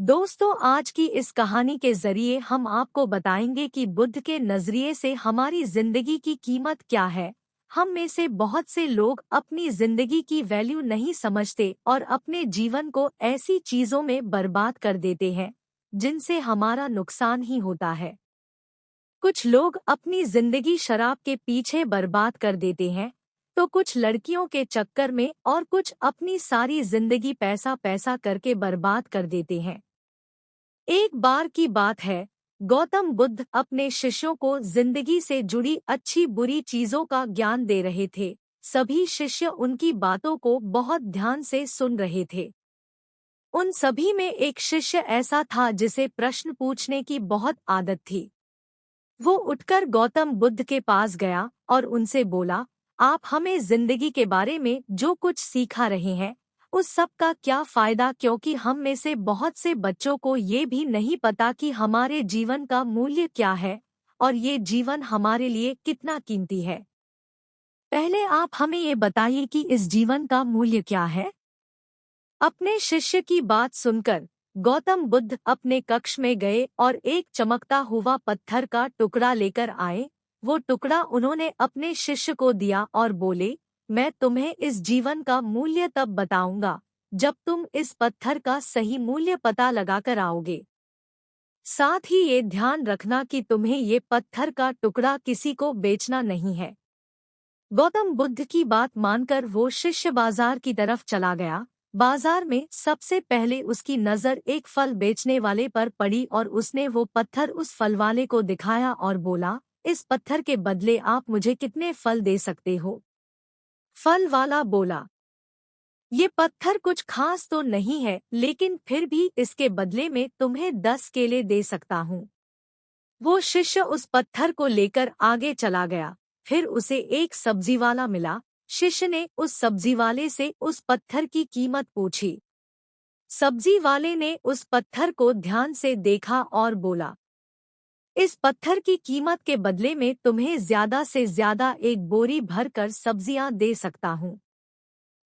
दोस्तों, आज की इस कहानी के जरिए हम आपको बताएंगे कि बुद्ध के नजरिए से हमारी जिंदगी की कीमत क्या है। हम में से बहुत से लोग अपनी जिंदगी की वैल्यू नहीं समझते और अपने जीवन को ऐसी चीजों में बर्बाद कर देते हैं जिनसे हमारा नुकसान ही होता है। कुछ लोग अपनी जिंदगी शराब के पीछे बर्बाद कर देते हैं, तो कुछ लड़कियों के चक्कर में और कुछ अपनी सारी जिंदगी पैसा पैसा करके बर्बाद कर देते हैं। एक बार की बात है, गौतम बुद्ध अपने शिष्यों को जिंदगी से जुड़ी अच्छी बुरी चीजों का ज्ञान दे रहे थे। सभी शिष्य उनकी बातों को बहुत ध्यान से सुन रहे थे। उन सभी में एक शिष्य ऐसा था जिसे प्रश्न पूछने की बहुत आदत थी। वो उठकर गौतम बुद्ध के पास गया और उनसे बोला, आप हमें जिंदगी के बारे में जो कुछ सिखा रहे हैं उस सब का क्या फायदा, क्योंकि हम में से बहुत से बच्चों को ये भी नहीं पता कि हमारे जीवन का मूल्य क्या है और ये जीवन हमारे लिए कितना कीमती है। पहले आप हमें ये बताइए कि इस जीवन का मूल्य क्या है। अपने शिष्य की बात सुनकर गौतम बुद्ध अपने कक्ष में गए और एक चमकता हुआ पत्थर का टुकड़ा लेकर आए। वो टुकड़ा उन्होंने अपने शिष्य को दिया और बोले, मैं तुम्हें इस जीवन का मूल्य तब बताऊंगा जब तुम इस पत्थर का सही मूल्य पता लगाकर आओगे। साथ ही ये ध्यान रखना कि तुम्हें ये पत्थर का टुकड़ा किसी को बेचना नहीं है। गौतम बुद्ध की बात मानकर वो शिष्य बाजार की तरफ चला गया। बाजार में सबसे पहले उसकी नज़र एक फल बेचने वाले पर पड़ी और उसने वो पत्थर उस फल वाले को दिखाया और बोला, इस पत्थर के बदले आप मुझे कितने फल दे सकते हो। फल वाला बोला, ये पत्थर कुछ खास तो नहीं है, लेकिन फिर भी इसके बदले में तुम्हें 10 केले दे सकता हूँ। वो शिष्य उस पत्थर को लेकर आगे चला गया। फिर उसे एक सब्जी वाला मिला। शिष्य ने उस सब्जी वाले से उस पत्थर की कीमत पूछी। सब्जी वाले ने उस पत्थर को ध्यान से देखा और बोला, इस पत्थर की कीमत के बदले में तुम्हें ज्यादा से ज्यादा एक बोरी भरकर सब्जियां दे सकता हूँ।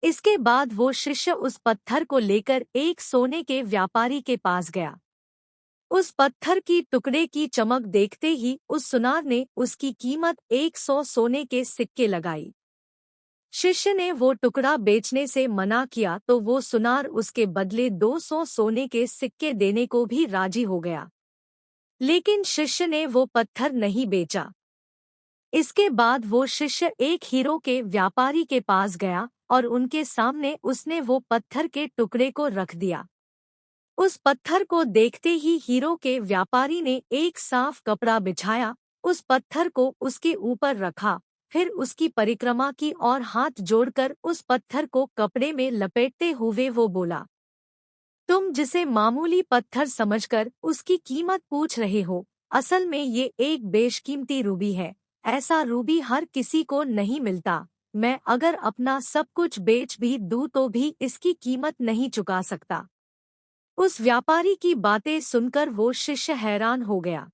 इसके बाद वो शिष्य उस पत्थर को लेकर एक सोने के व्यापारी के पास गया। उस पत्थर की टुकड़े की चमक देखते ही उस सुनार ने उसकी कीमत 100 सोने के सिक्के लगाई। शिष्य ने वो टुकड़ा बेचने से मना किया तो वो सुनार उसके बदले 200 सोने के सिक्के देने को भी राजी हो गया, लेकिन शिष्य ने वो पत्थर नहीं बेचा। इसके बाद वो शिष्य एक हीरो के व्यापारी के पास गया और उनके सामने उसने वो पत्थर के टुकड़े को रख दिया। उस पत्थर को देखते ही हीरो के व्यापारी ने एक साफ कपड़ा बिछाया, उस पत्थर को उसके ऊपर रखा, फिर उसकी परिक्रमा की और हाथ जोड़कर उस पत्थर को कपड़े में लपेटते हुए वो बोला, तुम जिसे मामूली पत्थर समझकर उसकी कीमत पूछ रहे हो, असल में ये एक बेशकीमती रूबी है। ऐसा रूबी हर किसी को नहीं मिलता। मैं अगर अपना सब कुछ बेच भी दूं तो भी इसकी कीमत नहीं चुका सकता। उस व्यापारी की बातें सुनकर वो शिष्य हैरान हो गया।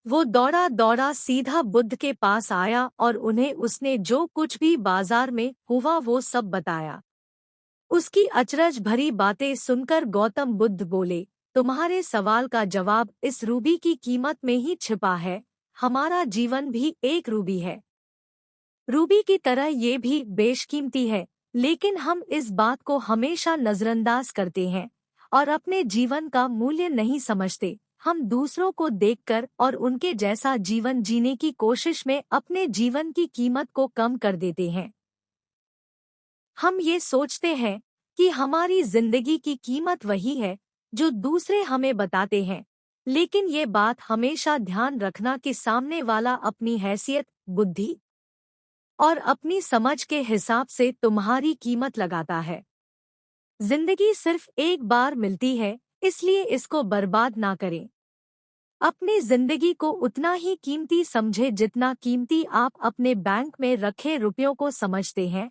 वो दौड़ा दौड़ा सीधा बुद्ध के पास आया और उन्हें उसने जो कुछ भी बाजार में हुआ वो सब बताया। उसकी अचरज भरी बातें सुनकर गौतम बुद्ध बोले, तुम्हारे सवाल का जवाब इस रूबी की कीमत में ही छिपा है। हमारा जीवन भी एक रूबी है। रूबी की तरह ये भी बेशकीमती है, लेकिन हम इस बात को हमेशा नजरअंदाज करते हैं और अपने जीवन का मूल्य नहीं समझते। हम दूसरों को देखकर और उनके जैसा जीवन जीने की कोशिश में अपने जीवन की कीमत को कम कर देते हैं। हम ये सोचते हैं कि हमारी जिंदगी की कीमत वही है जो दूसरे हमें बताते हैं, लेकिन ये बात हमेशा ध्यान रखना कि सामने वाला अपनी हैसियत, बुद्धि और अपनी समझ के हिसाब से तुम्हारी कीमत लगाता है। जिंदगी सिर्फ एक बार मिलती है, इसलिए इसको बर्बाद ना करें। अपनी जिंदगी को उतना ही कीमती समझे जितना कीमती आप अपने बैंक में रखे रुपयों को समझते हैं।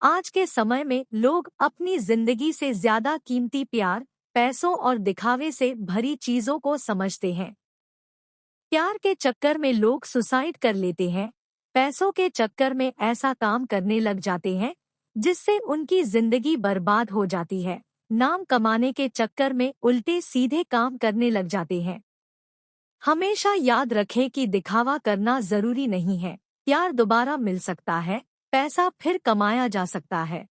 आज के समय में लोग अपनी जिंदगी से ज्यादा कीमती प्यार, पैसों और दिखावे से भरी चीजों को समझते हैं। प्यार के चक्कर में लोग सुसाइड कर लेते हैं। पैसों के चक्कर में ऐसा काम करने लग जाते हैं जिससे उनकी जिंदगी बर्बाद हो जाती है। नाम कमाने के चक्कर में उल्टे सीधे काम करने लग जाते हैं। हमेशा याद रखें कि दिखावा करना जरूरी नहीं है। प्यार दोबारा मिल सकता है, पैसा फिर कमाया जा सकता है,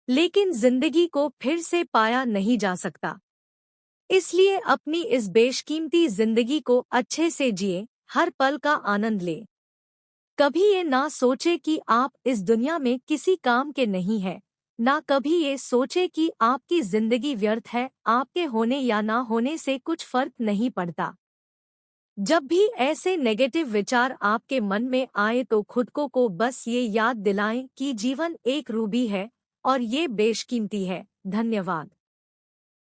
लेकिन जिंदगी को फिर से पाया नहीं जा सकता। इसलिए अपनी इस बेशकीमती जिंदगी को अच्छे से जिए, हर पल का आनंद ले। कभी ये ना सोचे कि आप इस दुनिया में किसी काम के नहीं हैं, ना कभी ये सोचे कि आपकी जिंदगी व्यर्थ है। आपके होने या ना होने से कुछ फर्क नहीं पड़ता। जब भी ऐसे नेगेटिव विचार आपके मन में आए तो खुद को बस ये याद दिलाएं कि जीवन एक रूबी है और ये बेशकीमती है। धन्यवाद।